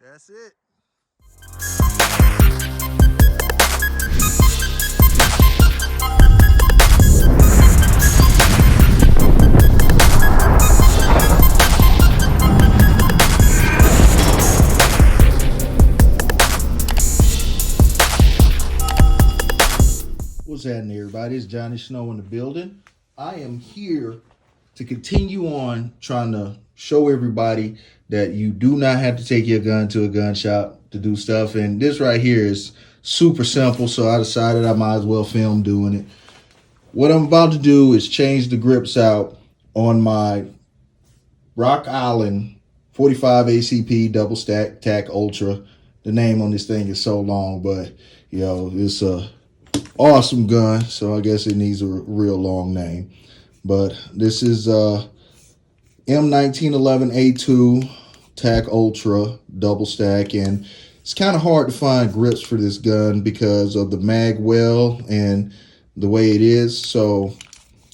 That's it. What's happening, everybody? It's Johnny Snow in the building. I am here to continue on trying to show everybody that you do not have to take your gun to a gun shop to do stuff. And this right here is super simple, so I decided I might as well film doing it. What I'm about to do is change the grips out on my Rock Island 45 ACP double stack tac ultra. The name on this thing is so long, but it's a awesome gun, so I guess it needs a real long name. But this is M1911 A2 tac ultra double stack, and it's kind of hard to find grips for this gun because of the mag well and the way it is. So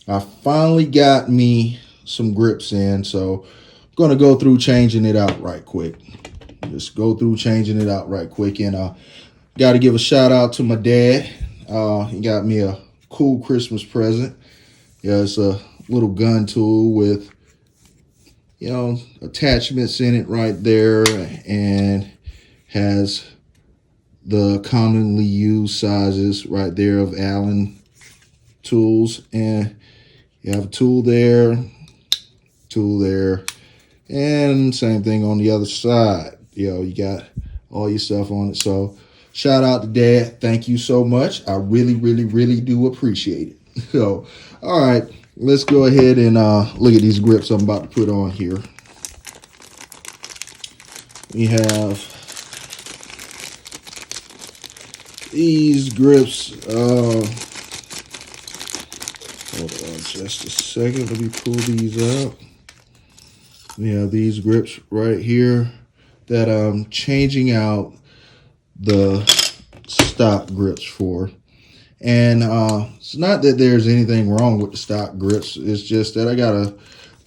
I finally got me some grips in, so I'm gonna go through changing it out right quick. Just go through changing it out right quick. And got to give a shout out to my dad. He got me a cool Christmas present. Yeah, it's a little gun tool with attachments in it right there, and has the commonly used sizes right there of Allen tools. And you have a tool there, and same thing on the other side. You got all your stuff on it. So shout out to Dad. Thank you so much. I really, really, really do appreciate it. So, all right, let's go ahead and look at these grips I'm about to put on here. We have these grips. Hold on just a second. Let me pull these out. We have these grips right here that I'm changing out the stock grips for. And it's not that there's anything wrong with the stock grips. It's just that I got a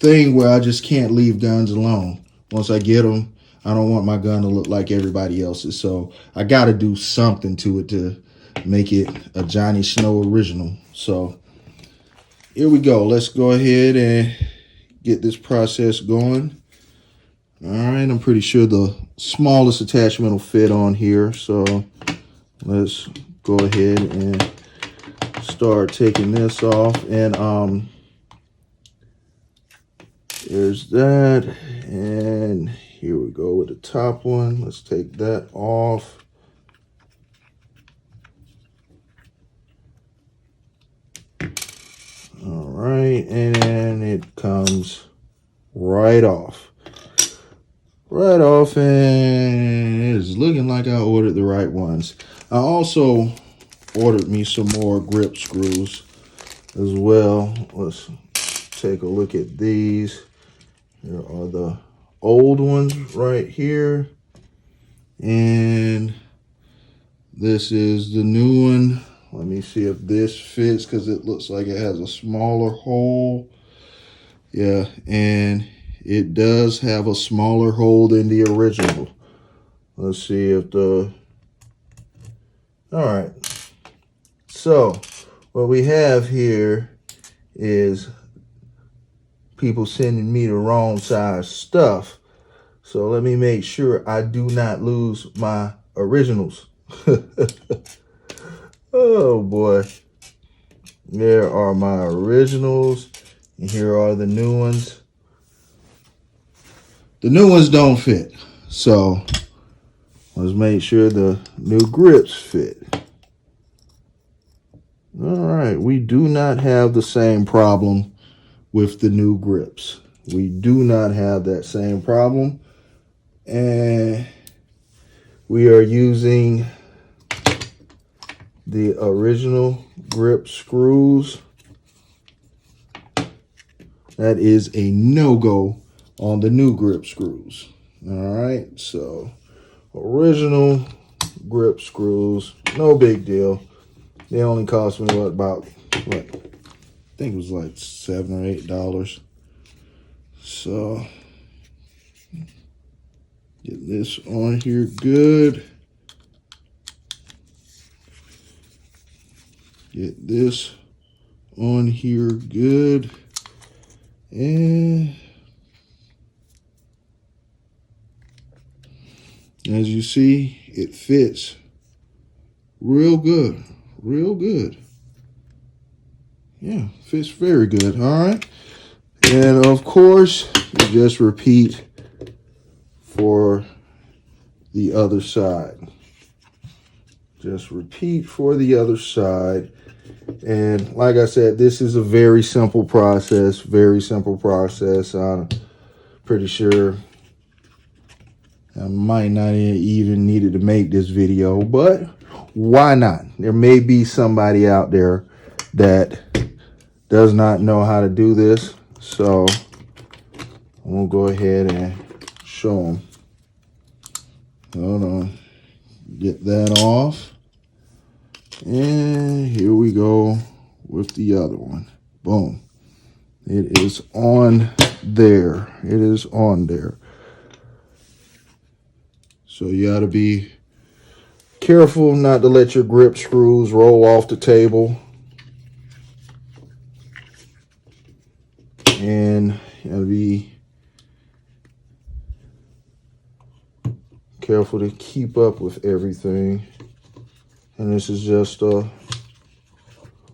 thing where I just can't leave guns alone. Once I get them, I don't want my gun to look like everybody else's. So I got to do something to it to make it a Johnny Snow original. So here we go. Let's go ahead and get this process going. All right, I'm pretty sure the smallest attachment will fit on here. So let's go ahead and start taking this off. And there's that. And here we go with the top one. Let's take that off. All right, and it comes right off. And it's looking like I ordered the right ones. I also ordered me some more grip screws as well. Let's take a look at these. Here are the old ones right here, and this is the new one. Let me see if this fits, because it looks like it has a smaller hole. Yeah, and it does have a smaller hole than the original. Let's see if all right. So what we have here is people sending me the wrong size stuff. So let me make sure I do not lose my originals. Oh boy. There are my originals, and here are the new ones. The new ones don't fit, so let's make sure the new grips fit. All right, we do not have the same problem with the new grips. We do not have that same problem, and we are using the original grip screws. That is a no-go on the new grip screws. All right, so original grip screws, no big deal. They only cost me I think it was like $7 or $8. So Get this on here good. Get this on here good. And as you see, it fits real good. Real good. Yeah, fits very good. All right. And of course, you just repeat for the other side. Just repeat for the other side. And like I said, this is a very simple process. Very simple process. I'm pretty sure I might not even needed to make this video, but why not? There may be somebody out there that does not know how to do this. So I'm gonna go ahead and show them. Hold on. Get that off. And here we go with the other one. Boom. It is on there. It is on there. So you got to be careful not to let your grip screws roll off the table. And you got to be careful to keep up with everything. And this is just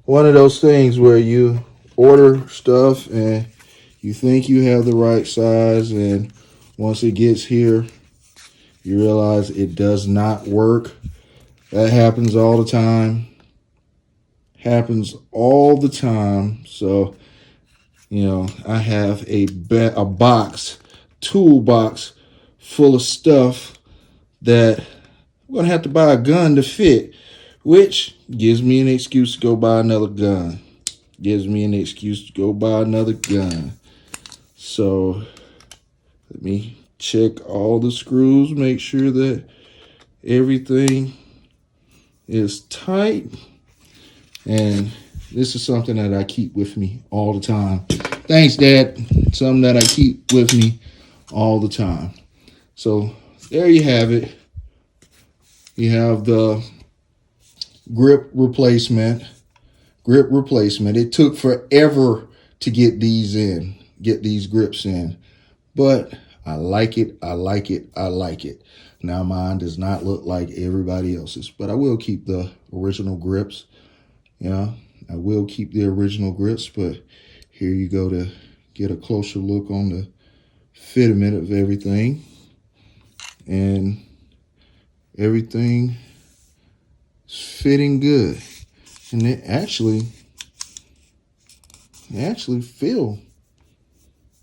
one of those things where you order stuff and you think you have the right size, and once it gets here, you realize it does not work. That happens all the time. Happens all the time. So, you know, I have a toolbox full of stuff that I'm going to have to buy a gun to fit, which gives me an excuse to go buy another gun. Gives me an excuse to go buy another gun. So let me check all the screws, make sure that everything is tight. And this is something that I keep with me all the time. Thanks, Dad. Something that I keep with me all the time. So there you have it. You have the grip replacement. It took forever to get these grips in. But I like it. Now mine does not look like everybody else's, but I will keep the original grips. Yeah, I will keep the original grips, but here you go to get a closer look on the fitment of everything. And everything is fitting good. And it actually feel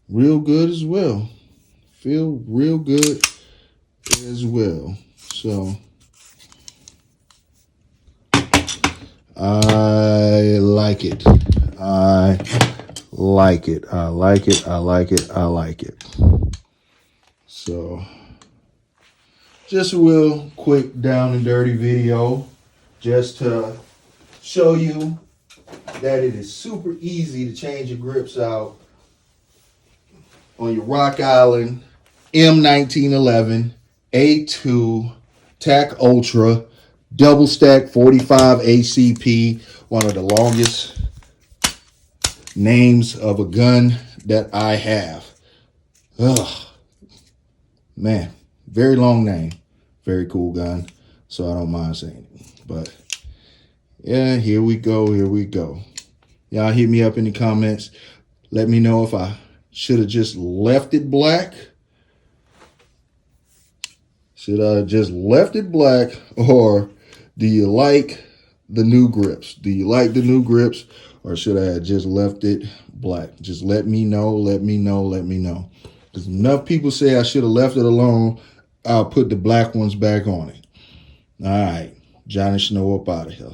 real good as well. Feel real good as well. So I like it. I like it. So just a real quick down and dirty video just to show you that it is super easy to change your grips out on your Rock Island M1911 A2 TAC Ultra double stack 45 ACP, one of the longest names of a gun that I have. Ugh, man, very long name, very cool gun, so I don't mind saying it. But yeah, here we go. Y'all hit me up in the comments. Let me know if I should have just left it black. Should I just left it black, or do you like the new grips? Do you like the new grips, or should I have just left it black? Just let me know. Because enough people say I should have left it alone, I'll put the black ones back on it. All right, Johnny Snow up out of here.